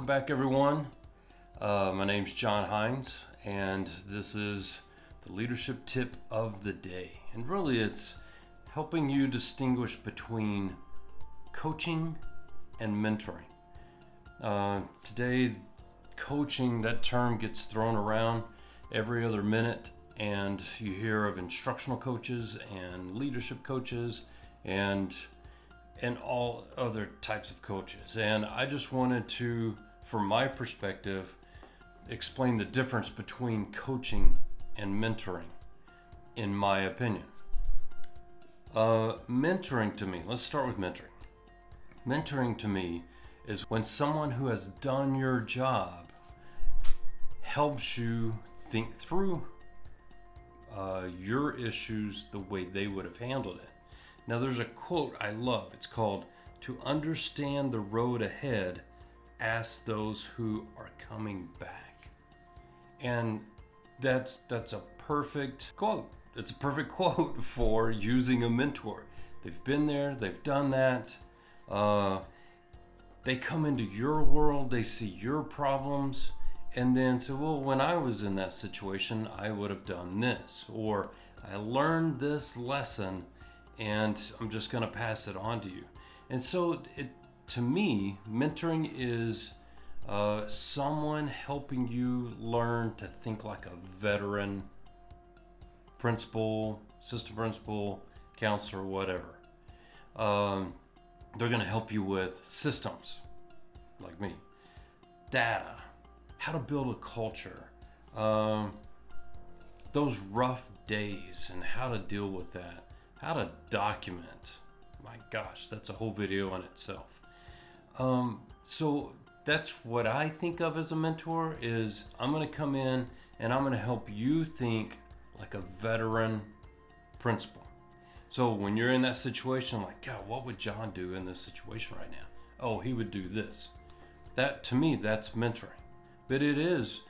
Welcome back, everyone. My name's John Hines, and this is the leadership tip of the day. And really, it's helping you distinguish between coaching and mentoring. Today, coaching, that term gets thrown around every other minute, and you hear of instructional coaches and leadership coaches and all other types of coaches. And I just wanted to, from my perspective, explain the difference between coaching and mentoring, in my opinion. Mentoring to me, let's start with mentoring. Mentoring to me is when someone who has done your job helps you think through your issues the way they would have handled it. Now, there's a quote I love. It's called, "To understand the road ahead, ask those who are coming back." And that's a perfect quote. It's a perfect quote for using a mentor. They've been there, they've done that. They come into your world, they see your problems, and then say, well, when I was in that situation, I would have done this, or I learned this lesson and I'm just going to pass it on to you. And so to me, mentoring is someone helping you learn to think like a veteran principal, assistant principal, counselor, whatever. They're going to help you with systems, like me, data, how to build a culture, those rough days and how to deal with that, how to document. My gosh, that's a whole video in itself. So that's what I think of as a mentor. Is I'm going to come in and I'm going to help you think like a veteran principal. So when you're in that situation, like, God, what would John do in this situation right now? Oh, he would do this. That, to me, that's mentoring. But it is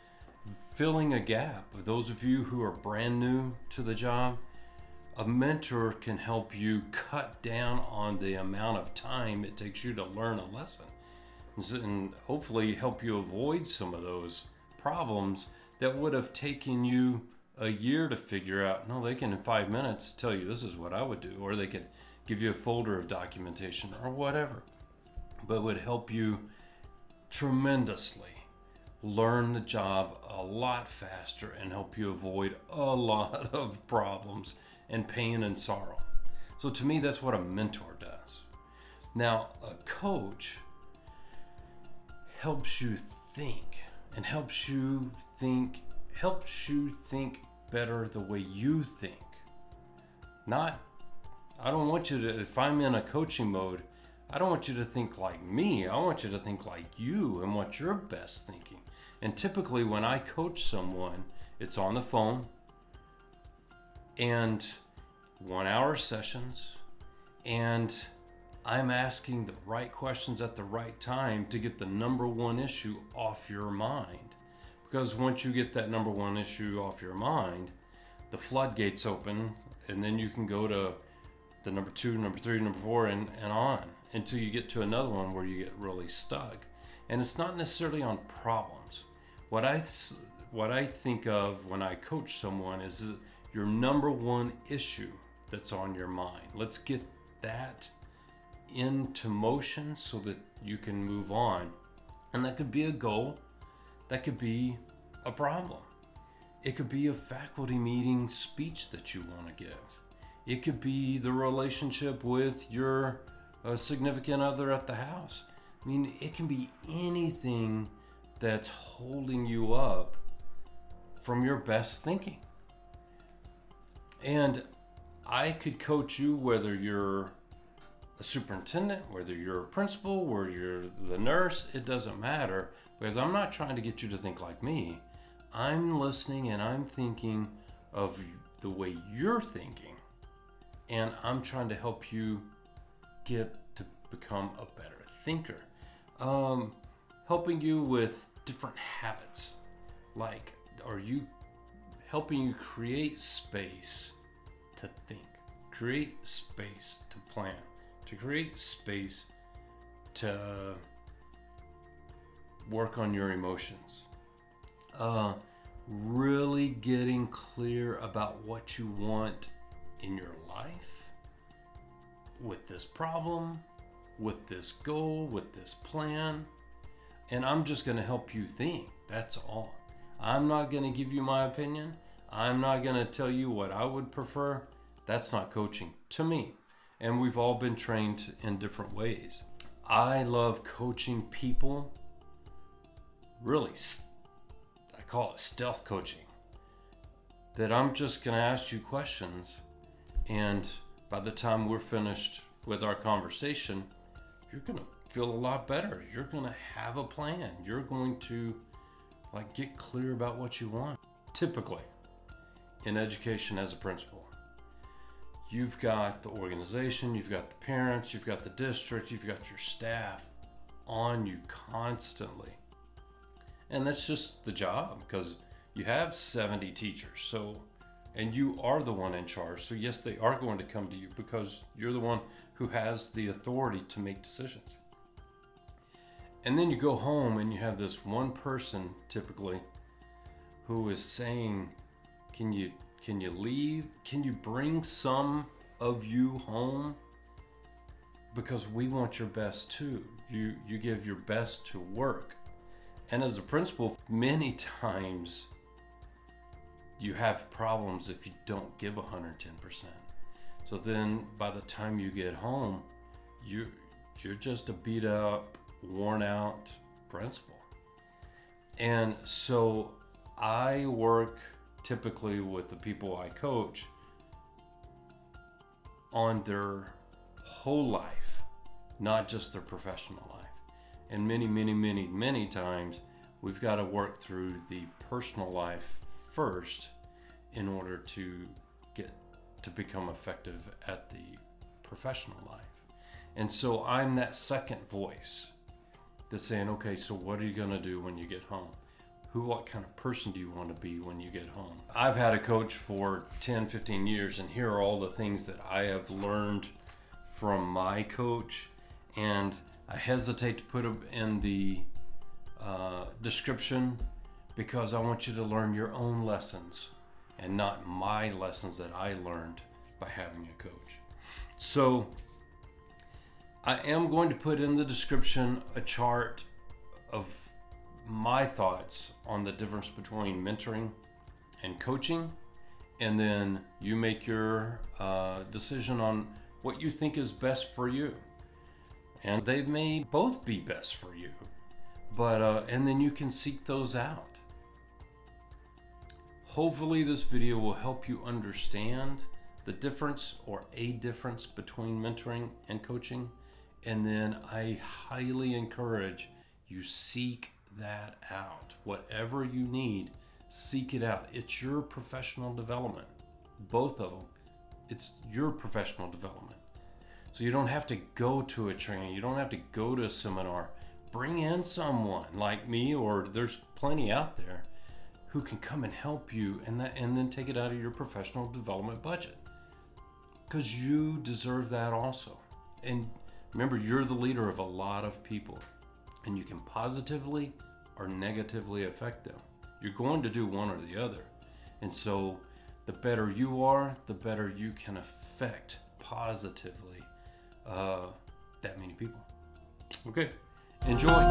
filling a gap. Those of you who are brand new to the job, a mentor can help you cut down on the amount of time it takes you to learn a lesson, and hopefully help you avoid some of those problems that would have taken you a year to figure out. No, they can in 5 minutes tell you this is what I would do, or they could give you a folder of documentation or whatever, but would help you tremendously learn the job a lot faster and help you avoid a lot of problems and pain and sorrow. So to me, that's what a mentor does. Now, a coach helps you think and helps you think better the way you think. I don't want you to, if I'm in a coaching mode, I don't want you to think like me. I want you to think like you and what you're best thinking. And typically when I coach someone, it's on the phone and 1 hour sessions, and I'm asking the right questions at the right time to get the number one issue off your mind. Because once you get that number one issue off your mind, the floodgates open, and then you can go to the number 2, number 3, number 4, and on until you get to another one where you get really stuck. And it's not necessarily on problems. What I think of when I coach someone is your number one issue that's on your mind. Let's get that into motion so that you can move on. And that could be a goal. That could be a problem. It could be a faculty meeting speech that you want to give. It could be the relationship with your significant other at the house. I mean, it can be anything that's holding you up from your best thinking. And I could coach you whether you're a superintendent, whether you're a principal, whether you're the nurse, it doesn't matter, because I'm not trying to get you to think like me. I'm listening and I'm thinking of the way you're thinking, and I'm trying to help you get to become a better thinker. Helping you with different habits, like, are you helping you create space to think, create space to plan, to create space to work on your emotions. Really getting clear about what you want in your life, with this problem, with this goal, with this plan. And I'm just going to help you think. That's all. I'm not going to give you my opinion. I'm not going to tell you what I would prefer. That's not coaching to me. And we've all been trained in different ways. I love coaching people. Really, I call it stealth coaching. That I'm just going to ask you questions, and by the time we're finished with our conversation, you're going to feel a lot better. You're going to have a plan. You're going to get clear about what you want. Typically, in education as a principal, you've got the organization, you've got the parents, you've got the district, you've got your staff on you constantly. And that's just the job, because you have 70 teachers. And you are the one in charge. So yes, they are going to come to you because you're the one who has the authority to make decisions. And then you go home and you have this one person typically who is saying, can you leave? Can you bring some of you home? Because we want your best too. You give your best to work. And as a principal, many times you have problems if you don't give 110%. So then by the time you get home, you're just a beat up, worn out principal. And so I work typically with the people I coach on their whole life, not just their professional life. And many times we've got to work through the personal life first in order to get to become effective at the professional life. And so I'm that second voice that's saying, okay, so what are you going to do when you get home? What kind of person do you want to be when you get home? I've had a coach for 10, 15 years, and here are all the things that I have learned from my coach. And I hesitate to put them in the description because I want you to learn your own lessons and not my lessons that I learned by having a coach. So I am going to put in the description a chart of my thoughts on the difference between mentoring and coaching, and then you make your decision on what you think is best for you. And they may both be best for you, but and then you can seek those out. Hopefully this video will help you understand the difference or a difference between mentoring and coaching. And then I highly encourage you seek that out. Whatever you need, seek it out. It's your professional development. Both of them. It's your professional development. So you don't have to go to a training. You don't have to go to a seminar. Bring in someone like me, or there's plenty out there who can come and help you, and then take it out of your professional development budget. Because you deserve that also. And remember, you're the leader of a lot of people, and you can positively or negatively affect them. You're going to do one or the other. And so the better you are, the better you can affect positively that many people. Okay, enjoy.